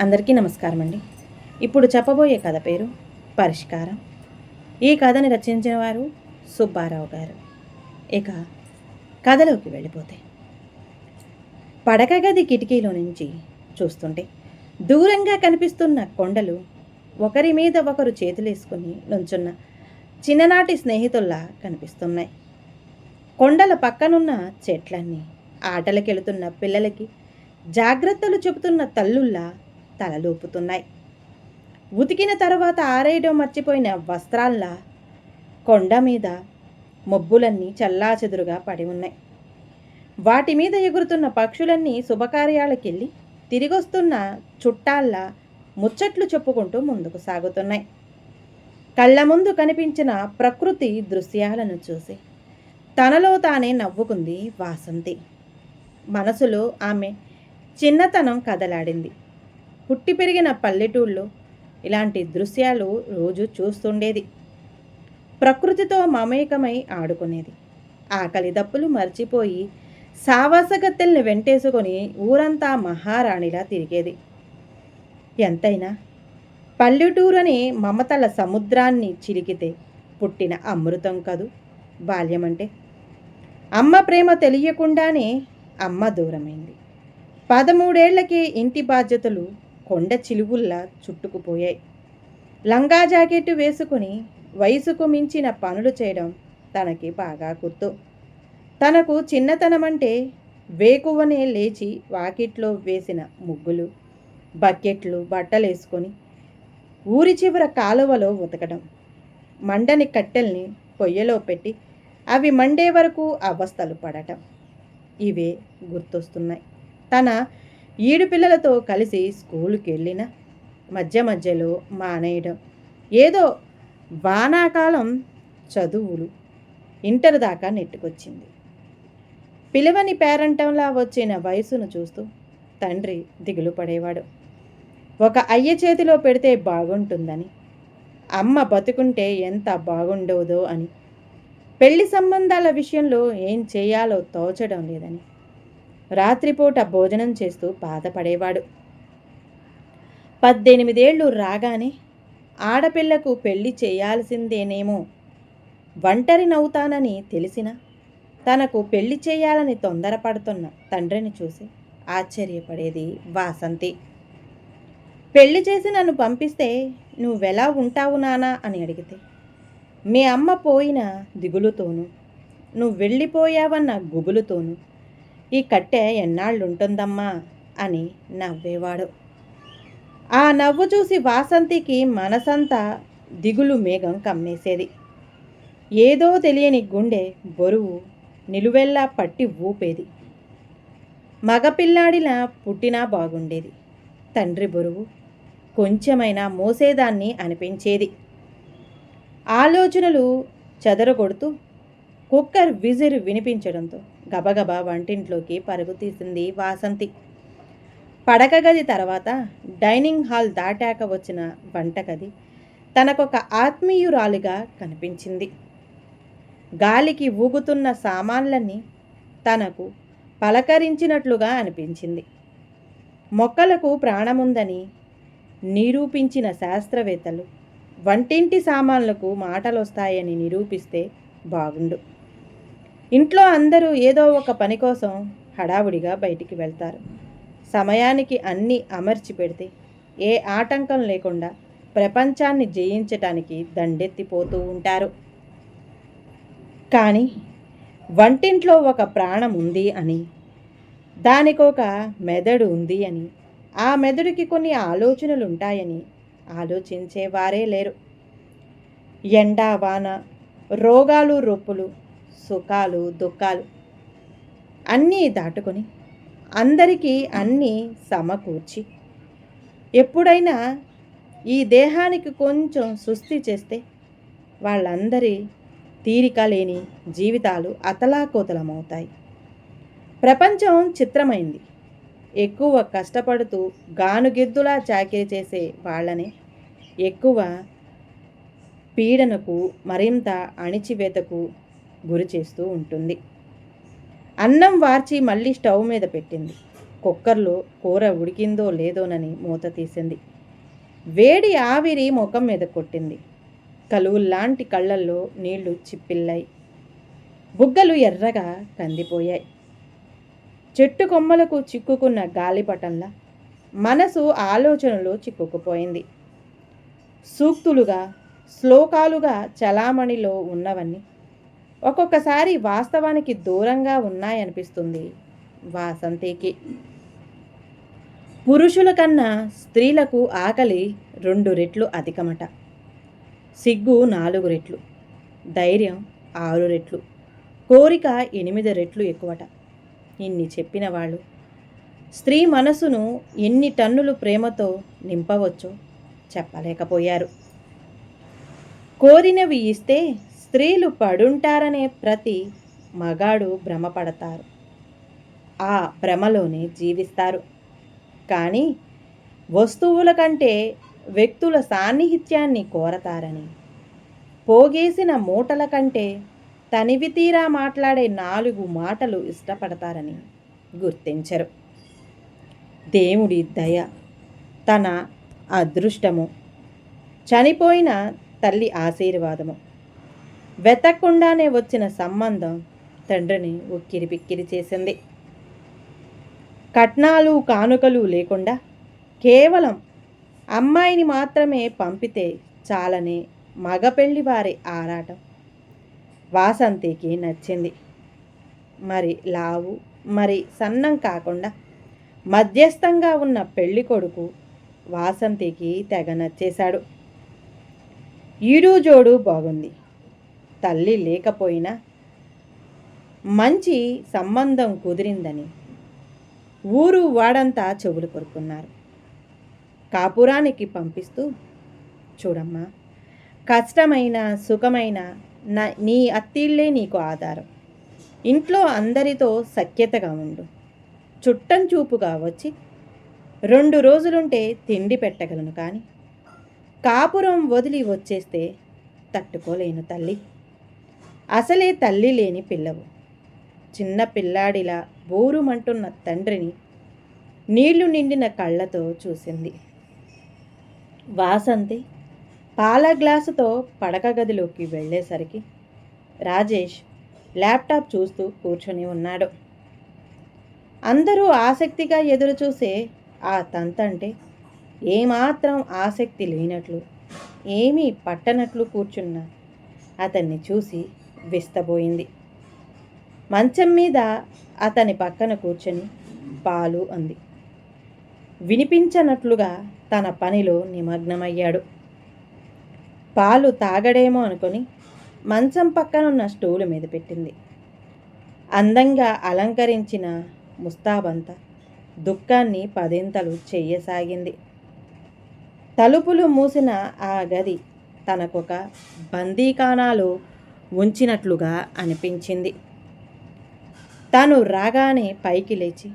అందరికీ నమస్కారం అండి. ఇప్పుడు చెప్పబోయే కథ పేరు పరిష్కారం. ఈ కథని రచించిన వారు సుబ్బారావు గారు. ఇక కథలోకి వెళ్ళిపోతే, పడక గది కిటికీలో నుంచి చూస్తుంటే దూరంగా కనిపిస్తున్న కొండలు ఒకరి మీద ఒకరు చేతులేసుకుని నుంచున్న చిన్ననాటి స్నేహితుల్లా కనిపిస్తున్నాయి. కొండల పక్కనున్న చెట్లన్నీ ఆటలకెళుతున్న పిల్లలకి జాగ్రత్తలు చెబుతున్న తల్లుల్లా తలలూపుతున్నాయి. ఉతికిన తర్వాత ఆరేయడం మర్చిపోయిన వస్త్రాల్లా కొండ మీద మబ్బులన్నీ చల్లాచెదురుగా పడి ఉన్నాయి. వాటి మీద ఎగురుతున్న పక్షులన్నీ శుభకార్యాలకెళ్ళి తిరిగొస్తున్న చుట్టాల్లా ముచ్చట్లు చెప్పుకుంటూ ముందుకు సాగుతున్నాయి. కళ్ళ ముందు కనిపించిన ప్రకృతి దృశ్యాలను చూసి తనలో తానే నవ్వుకుంది వాసంతి. మనసులో ఆమె చిన్నతనం కదలాడింది. పుట్టి పెరిగిన పల్లెటూళ్ళలో ఇలాంటి దృశ్యాలు రోజు చూస్తుండేది. ప్రకృతితో మమేకమై ఆడుకునేది. ఆకలి దప్పులు మర్చిపోయి సావాసగత్తెల్ని వెంటేసుకొని ఊరంతా మహారాణిలా తిరిగేది. ఎంతైనా పల్లెటూరని మమతల సముద్రాన్ని చిలికితే పుట్టిన అమృతం కదూ బాల్యమంటే. అమ్మ ప్రేమ తెలియకుండానే అమ్మ దూరమైంది. 13 ఏళ్లకే ఇంటి బాధ్యతలు కొండ చిలువుల్లా చుట్టుకుపోయాయి. లంగా జాకెట్టు వేసుకుని వయసుకు మించిన పనులు చేయడం తనకి బాగా గుర్తు. తనకు చిన్నతనమంటే వేకువనే లేచి వాకిట్లో వేసిన ముగ్గులు, బకెట్లు, బట్టలేసుకొని ఊరి చివర కాలువలో ఉతకడం, మండని కట్టెల్ని పొయ్యలో పెట్టి అవి మండే వరకు అవస్థలు పడటం, ఇవే గుర్తొస్తున్నాయి. తన ఈడు పిల్లలతో కలిసి స్కూలుకి వెళ్ళిన మధ్య మధ్యలో మానేయడం, ఏదో వానాకాలం చదువులు ఇంటర్ దాకా నెట్టుకొచ్చింది. పిలవని పేరంటంలా వచ్చిన వయసును చూస్తూ తండ్రి దిగులు పడేవాడు. ఒక అయ్య చేతిలో పెడితే బాగుంటుందని, అమ్మ బతుకుంటే ఎంత బాగుండవుదో అని, పెళ్లి సంబంధాల విషయంలో ఏం చేయాలో తోచడం లేదని రాత్రిపూట భోజనం చేస్తూ బాధపడేవాడు. 18 ఏళ్ళు రాగానే ఆడపిల్లకు పెళ్లి చేయాల్సిందేనేమో, ఒంటరినవుతానని తెలిసినా తనకు పెళ్లి చేయాలని తొందరపడుతున్న తండ్రిని చూసి ఆశ్చర్యపడేది వాసంతి. పెళ్లి చేసి నన్ను పంపిస్తే నువ్వెలా ఉంటావు నానా అని అడిగితే, మీ అమ్మ పోయిన దిగులుతోనూ నువ్వు వెళ్ళిపోయావన్న గుబులుతోనూ ఈ కట్టె ఎన్నాళ్ళుంటుందమ్మా అని నవ్వేవాడు. ఆ నవ్వు చూసి వాసంతికి మనసంతా దిగులు మేఘం కమ్మేసేది. ఏదో తెలియని గుండె బరువు నిలువెల్లా పట్టి ఊపేది. మగపిల్లాడిలా పుట్టినా బాగుండేది. తండ్రి బరువు కొంచెమైనా మోసేదాన్ని అనిపించేది. ఆలోచనలు చెదరగొడుతూ కుక్కర్ విజిల్ వినిపించడంతో గబగబా వంటింట్లోకి పరుగు తీసింది వాసంతి. పడక గది తర్వాత డైనింగ్ హాల్ దాటాక వచ్చిన వంటగది తనకొక ఆత్మీయురాలుగా కనిపించింది. గాలికి ఊగుతున్న సామాన్లన్నీ తనకు పలకరించినట్లుగా అనిపించింది. మొక్కలకు ప్రాణముందని నిరూపించిన శాస్త్రవేత్తలు వంటింటి సామాన్లకు మాటలొస్తాయని నిరూపిస్తే బాగుండు. ఇంట్లో అందరూ ఏదో ఒక పని కోసం హడావుడిగా బయటికి వెళ్తారు. సమయానికి అన్నీ అమర్చి పెడితే ఏ ఆటంకం లేకుండా ప్రపంచాన్ని జయించటానికి దండెత్తిపోతూ ఉంటారు. కానీ వంటింట్లో ఒక ప్రాణం ఉంది అని, దానికొక మెదడు ఉంది అని, ఆ మెదడుకి కొన్ని ఆలోచనలు ఉంటాయని ఆలోచించేవారే లేరు. ఎండా వాన, రోగాలు రొప్పులు, సుఖాలు దుఃఖాలు అన్నీ దాటుకొని అందరికీ అన్నీ సమకూర్చి ఎప్పుడైనా ఈ దేహానికి కొంచెం సుస్థి చేస్తే వాళ్ళందరి తీరిక లేని జీవితాలు అతలాకుతలమవుతాయి. ప్రపంచం చిత్రమైంది. ఎక్కువ కష్టపడుతూ గానుగెద్దులా చాకిరీ చేసే వాళ్ళని ఎక్కువ పీడనకు, మరింత అణిచివేతకు గురి చేస్తూ ఉంటుంది. అన్నం వార్చి మళ్ళీ స్టవ్ మీద పెట్టింది. కుక్కర్లో కూర ఉడికిందో లేదోనని మూత తీసింది. వేడి ఆవిరి ముఖం మీద కొట్టింది. కలువుల్లాంటి కళ్ళల్లో నీళ్లు చిప్పిల్లాయి. బుగ్గలు ఎర్రగా కందిపోయాయి. చెట్టు కొమ్మలకు చిక్కుకున్న గాలిపటంలా మనసు ఆలోచనలో చిక్కుకుపోయింది. సూక్తులుగా, శ్లోకాలుగా చలామణిలో ఉన్నవన్నీ ఒక్కొక్కసారి వాస్తవానికి దూరంగా ఉన్నాయనిపిస్తుంది వాసంతికి. పురుషుల కన్నా స్త్రీలకు ఆకలి 2 రెట్లు అధికమట. సిగ్గు 4 రెట్లు, ధైర్యం 6 రెట్లు, కోరిక 8 రెట్లు ఎక్కువట. ఇన్ని చెప్పిన వాళ్ళు స్త్రీ మనసును ఎన్ని టన్నులు ప్రేమతో నింపవచ్చో చెప్పలేకపోయారు. కోరినవి ఇస్తే స్త్రీలు పడుంటారనే ప్రతి మగాడు భ్రమపడతారు. ఆ భ్రమలోనే జీవిస్తారు. కానీ వస్తువుల కంటే వ్యక్తుల సాన్నిహిత్యాన్ని కోరతారని, పోగేసిన మూటల కంటే తనివి తీరా మాట్లాడే 4 మాటలు ఇష్టపడతారని గుర్తించరు. దేవుడి దయ, తన అదృష్టము, చనిపోయిన తల్లి ఆశీర్వాదము, వెతక్కుండానే వచ్చిన సంబంధం తండ్రిని ఉక్కిరి పిక్కిరి చేసింది. కట్నాలు కానుకలు లేకుండా కేవలం అమ్మాయిని మాత్రమే పంపితే చాలనే మగపెళ్లి వారి ఆరాటం వాసంతికి నచ్చింది. మరి లావు, మరి సన్నం కాకుండా మధ్యస్థంగా ఉన్న పెళ్లి కొడుకు వాసంతికి తెగ నచ్చేశాడు. ఈడు జోడు బాగుంది. తల్లి లేకపోయినా మంచి సంబంధం కుదిరిందని ఊరు వాడంతా చెవులు కొరుకున్నారు. కాపురానికి పంపిస్తూ, చూడమ్మా, కష్టమైన సుఖమైన నీ అత్తిళ్ళే నీకు ఆధారం. ఇంట్లో అందరితో సఖ్యతగా ఉండు. చుట్టం చూపుగా వచ్చి 2 రోజులుంటే తిండి పెట్టగలను, కానీ కాపురం వదిలి వచ్చేస్తే తట్టుకోలేను తల్లి. అసలే తల్లి లేని పిల్లవు. చిన్న పిల్లాడిలా బోరుమంటున్న తండ్రిని నీళ్లు నిండిన కళ్ళతో చూసింది. వాసంతి పాల గ్లాసుతో పడక గదిలోకి వెళ్ళేసరికి రాజేష్ ల్యాప్టాప్ చూస్తూ కూర్చొని ఉన్నాడు. అందరూ ఆసక్తిగా ఎదురు చూసే ఆ తంతంటే ఏమాత్రం ఆసక్తి లేనట్లు, ఏమీ పట్టనట్లు కూర్చున్న అతన్ని చూసి విస్తబోయింది. మంచం మీద అతని పక్కన కూర్చొని పాలు అంది. వినిపించనట్లుగా తన పనిలో నిమగ్నమయ్యాడు. పాలు తాగడేమో అనుకొని మంచం పక్కనున్న స్టూలు మీద పెట్టింది. అందంగా అలంకరించిన ముస్తాబంతా దుఃఖాన్ని 10 చెయ్యసాగింది. తలుపులు మూసిన ఆ గది తనకొక బందీఖానాలో ఉంచినట్లుగా అనిపించింది. తను రాగానే పైకి లేచి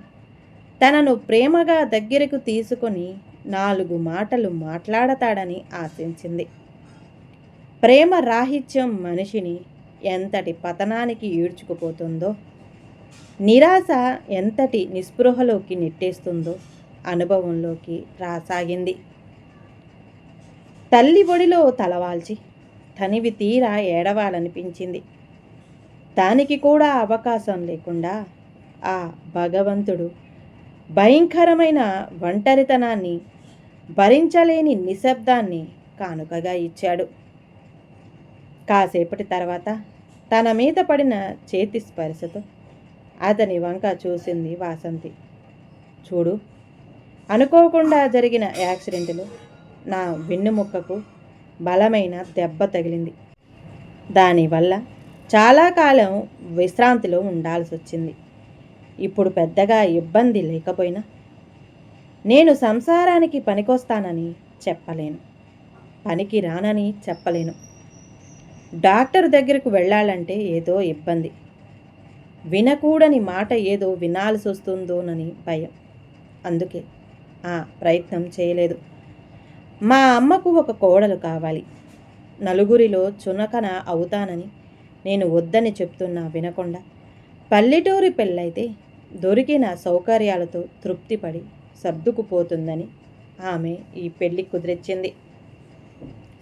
తనను ప్రేమగా దగ్గరకు తీసుకొని 4 మాటలు మాట్లాడతాడని ఆశించింది. ప్రేమ రాహిత్యం మనిషిని ఎంతటి పతనానికి ఈడ్చుకుపోతుందో, నిరాశ ఎంతటి నిస్పృహలోకి నెట్టేస్తుందో అనుభవంలోకి రాసాగింది. తల్లి ఒడిలో తలవాల్చి తనివి తీరా ఏడవాలనిపించింది. దానికి కూడా అవకాశం లేకుండా ఆ భగవంతుడు భయంకరమైన ఒంటరితనాన్ని, భరించలేని నిశ్శబ్దాన్ని కానుకగా ఇచ్చాడు. కాసేపటి తర్వాత తన మీద పడిన చేతి స్పర్శతో అతని వంక చూసింది వాసంతి. చూడు, అనుకోకుండా జరిగిన యాక్సిడెంట్లో నా వెన్నుముక్కకు బలమైన దెబ్బ తగిలింది. దానివల్ల చాలా కాలం విశ్రాంతిలో ఉండాల్సి వచ్చింది. ఇప్పుడు పెద్దగా ఇబ్బంది లేకపోయినా నేను సంసారానికి పనికొస్తానని చెప్పలేను, పనికి రానని చెప్పలేను. డాక్టర్ దగ్గరకు వెళ్ళాలంటే ఏదో ఇబ్బంది, వినకూడని మాట ఏదో వినాల్సి వస్తుందోనని భయం. అందుకే ఆ ప్రయత్నం చేయలేదు. మా అమ్మకు ఒక కోడలు కావాలి. నలుగురిలో చునకన అవుతానని నేను వద్దని చెప్తున్నా వినకుండా పల్లెటూరి పెళ్ళైతే దొరికిన సౌకర్యాలతో తృప్తిపడి సర్దుకుపోతుందని ఆమె ఈ పెళ్లి కుదిరించింది.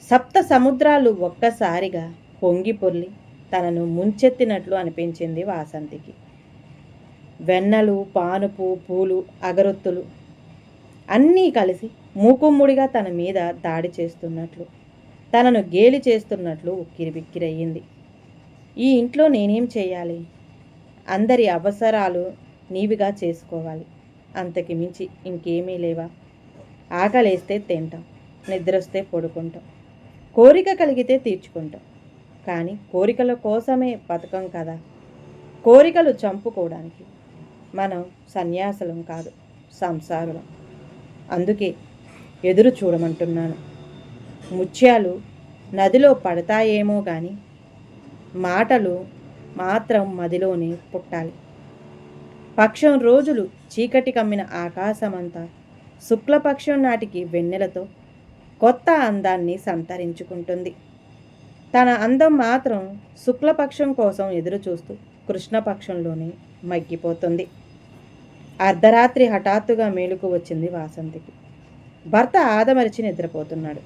సప్త సముద్రాలు ఒక్కసారిగా పొంగి పొర్లి తనను ముంచెత్తినట్లు అనిపించింది వాసంతికి. వెన్నలు, పానుపు, పూలు, అగరొత్తులు అన్నీ కలిసి మూకుమ్ముడిగా తన మీద దాడి చేస్తున్నట్లు, తనను గేలి చేస్తున్నట్లు ఉక్కిరిబిక్కిరయ్యింది. ఈ ఇంట్లో నేనేం చేయాలి? అందరి అవసరాలు నీవిగా చేసుకోవాలి. అంతకి మించి ఇంకేమీ లేవా? ఆకలేస్తే తింటాం, నిద్రొస్తే పడుకుంటాం, కోరిక కలిగితే తీర్చుకుంటాం. కానీ కోరికల కోసమే బతకం కదా. కోరికలు చంపుకోవడానికి. మనం సన్యాసులం కాదు, సంసారులం. అందుకే ఎదురు చూడమంటున్నాను. ముత్యాలు నదిలో పడతాయేమో కానీ మాటలు మాత్రం మదిలోనే పుట్టాలి. పక్షం రోజులు చీకటి కమ్మిన ఆకాశమంతా శుక్లపక్షం నాటికి వెన్నెలతో కొత్త అందాన్ని సంతరించుకుంటుంది. తన అందం మాత్రం శుక్లపక్షం కోసం ఎదురుచూస్తూ కృష్ణపక్షంలోనే మగ్గిపోతుంది. అర్ధరాత్రి హఠాత్తుగా మేలుకు వచ్చింది వాసంతికి. భర్త ఆదమరిచి నిద్రపోతున్నాడు.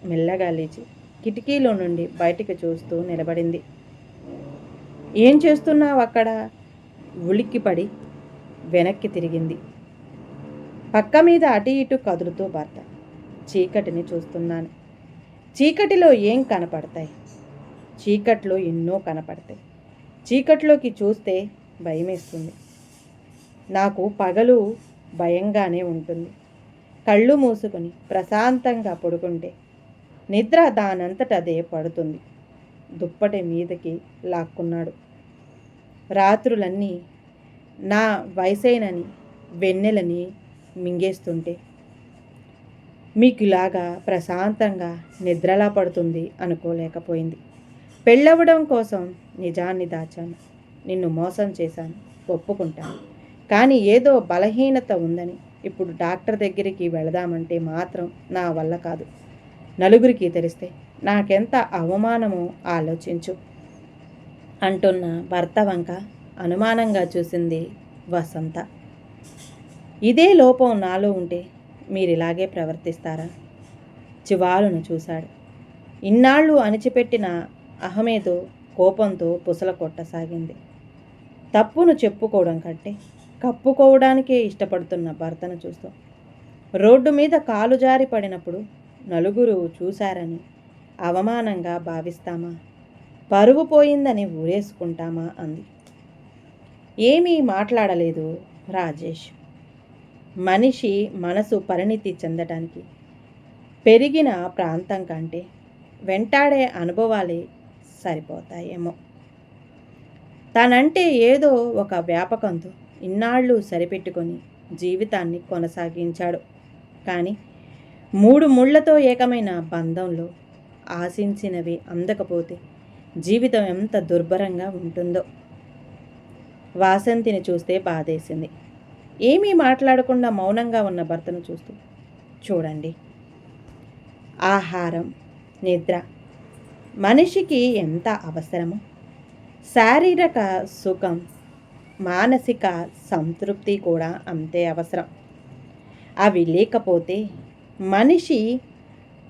మెల్లగా లేచి కిటికీలో నుండి బయటికి చూస్తూ నిలబడింది. ఏం చేస్తున్నావు అక్కడ? ఉలిక్కిపడి వెనక్కి తిరిగింది. పక్క మీద అటు ఇటు కదులుతూ భర్త. చీకటిని చూస్తున్నాను. చీకటిలో ఏం కనపడతాయి? చీకట్లో ఎన్నో కనపడతాయి. చీకట్లోకి చూస్తే భయమేస్తుంది. నాకు పగలు భయంగానే ఉంటుంది. కళ్ళు మూసుకొని ప్రశాంతంగా పడుకుంటే నిద్ర దానంతటదే పడుతుంది. దుప్పటి మీదకి లాక్కున్నాడు. రాత్రులన్నీ నా వయసైనని వెన్నెలని మింగేస్తుంటే మీకులాగా ప్రశాంతంగా నిద్రలా పడుతుంది అనుకోలేకపోయింది. పెళ్ళవడం కోసం నిజాన్ని దాచాను. నిన్ను మోసం చేశాను, ఒప్పుకుంటాను. కానీ ఏదో బలహీనత ఉందని ఇప్పుడు డాక్టర్ దగ్గరికి వెళదామంటే మాత్రం నా వల్ల కాదు. నలుగురికి తెలిస్తే నాకెంత అవమానమో ఆలోచించు అంటున్న భర్త వంక అనుమానంగా చూసింది వసంత. ఇదే లోపం నాలో ఉంటే మీరిలాగే ప్రవర్తిస్తారా? చివాలును చూశాడు. ఇన్నాళ్ళు అణిచిపెట్టిన అహమేదో కోపంతో పుసల కొట్టసాగింది. తప్పును చెప్పుకోవడం కంటే కప్పుకోవడానికే ఇష్టపడుతున్న భర్తను చూస్తూ రోడ్డు మీద కాలు జారి పడినప్పుడు నలుగురు చూశారని అవమానంగా భావిస్తామా? పరువు పోయిందని ఊరేసుకుంటామా అంది. ఏమీ మాట్లాడలేదు రాజేష్. మనిషి మనసు పరిణితి చెందడానికి పెరిగిన ప్రాంతం కంటే వెంటాడే అనుభవాలే సరిపోతాయేమో. తనంటే ఏదో ఒక వ్యాపకంతో ఇన్నాళ్ళు సరిపెట్టుకొని జీవితాన్ని కొనసాగించాడు. కానీ 3 ముళ్లతో ఏకమైన బంధంలో ఆశించినవి అందకపోతే జీవితం ఎంత దుర్భరంగా ఉంటుందో. వాసంతిని చూస్తే బాధేసింది. ఏమీ మాట్లాడకుండా మౌనంగా ఉన్న భర్తను చూస్తూ, చూడండి, ఆహారం, నిద్ర మనిషికి ఎంత అవసరమో, శారీరక సుఖం, మానసిక సంతృప్తి కూడా అంతే అవసరం. అవి లేకపోతే మనిషి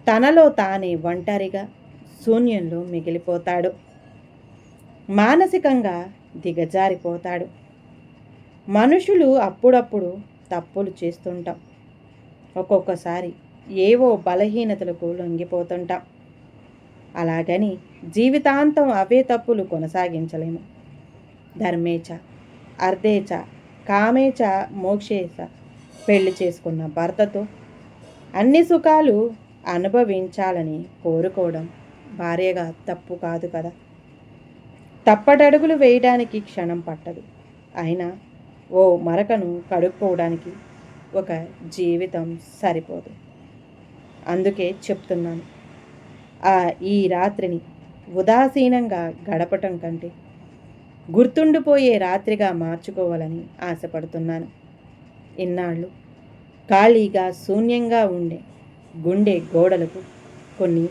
తనలో తానే ఒంటరిగా శూన్యంలో మిగిలిపోతాడు. మానసికంగా దిగజారిపోతాడు. మనుషులు అప్పుడప్పుడు తప్పులు చేస్తుంటాం. ఒక్కొక్కసారి ఏవో బలహీనతలకు లొంగిపోతుంటాం. అలాగని జీవితాంతం అవే తప్పులు కొనసాగించలేము. ధర్మేచ అర్ధేచ కామేచ మోక్షేచ పెళ్లి చేసుకున్న భర్తతో అన్ని సుఖాలు అనుభవించాలని కోరుకోవడం భార్యగా తప్పు కాదు కదా. తప్పటడుగులు వేయడానికి క్షణం పట్టదు. అయినా ఓ మరకను కడుక్కోవడానికి ఒక జీవితం సరిపోదు. అందుకే చెప్తున్నాను, ఈ రాత్రిని ఉదాసీనంగా గడపటం కంటే గుర్తుండిపోయే రాత్రిగా మార్చుకోవాలని ఆశపడుతున్నాను. ఇన్నాళ్ళు ఖాళీగా శూన్యంగా ఉండే గుండె గోడలకు కొన్ని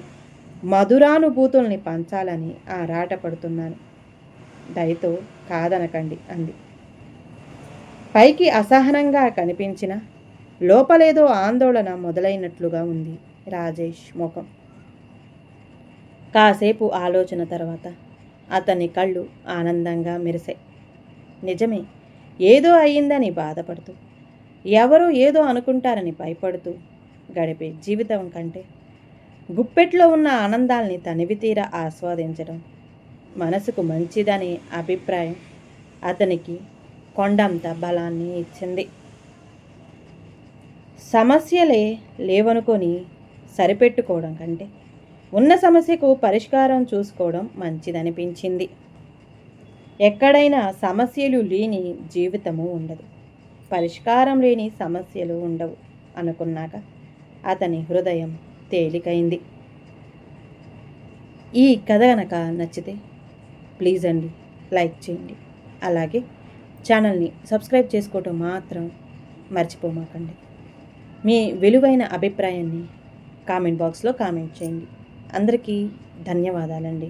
మధురానుభూతుల్ని పంచాలని ఆరాటపడుతున్నాను. దయతో కాదనకండి అంది. పైకి అసహనంగా కనిపించిన లోపలేదో ఆందోళన మొదలైనట్లుగా ఉంది రాజేష్ ముఖం. కాసేపు ఆలోచన తర్వాత అతని కళ్ళు ఆనందంగా మెరిశాయి. నిజమే, ఏదో అయ్యిందని బాధపడుతూ, ఎవరో ఏదో అనుకుంటారని భయపడుతూ గడిపే జీవితం కంటే గుప్పెట్లో ఉన్న ఆనందాల్ని తనివితీరా ఆస్వాదించడం మనసుకు మంచిదనే అభిప్రాయం అతనికి కొండంత బలాన్ని ఇచ్చింది. సమస్యలే లేవనుకొని సరిపెట్టుకోవడం కంటే ఉన్న సమస్యకు పరిష్కారం చూసుకోవడం మంచిదనిపించింది. ఎక్కడైనా సమస్యలు లేని జీవితము ఉండదు, పరిష్కారం లేని సమస్యలు ఉండవు అనుకున్నాక అతని హృదయం తేలికైంది. ఈ కథ కనుక నచ్చితే ప్లీజ్ అండి లైక్ చేయండి, అలాగే ఛానల్ని సబ్స్క్రైబ్ చేసుకోవటం మాత్రం మర్చిపోమాకండి. మీ విలువైన అభిప్రాయాన్ని కామెంట్ బాక్స్లో కామెంట్ చేయండి. అందరికీ ధన్యవాదాలండి.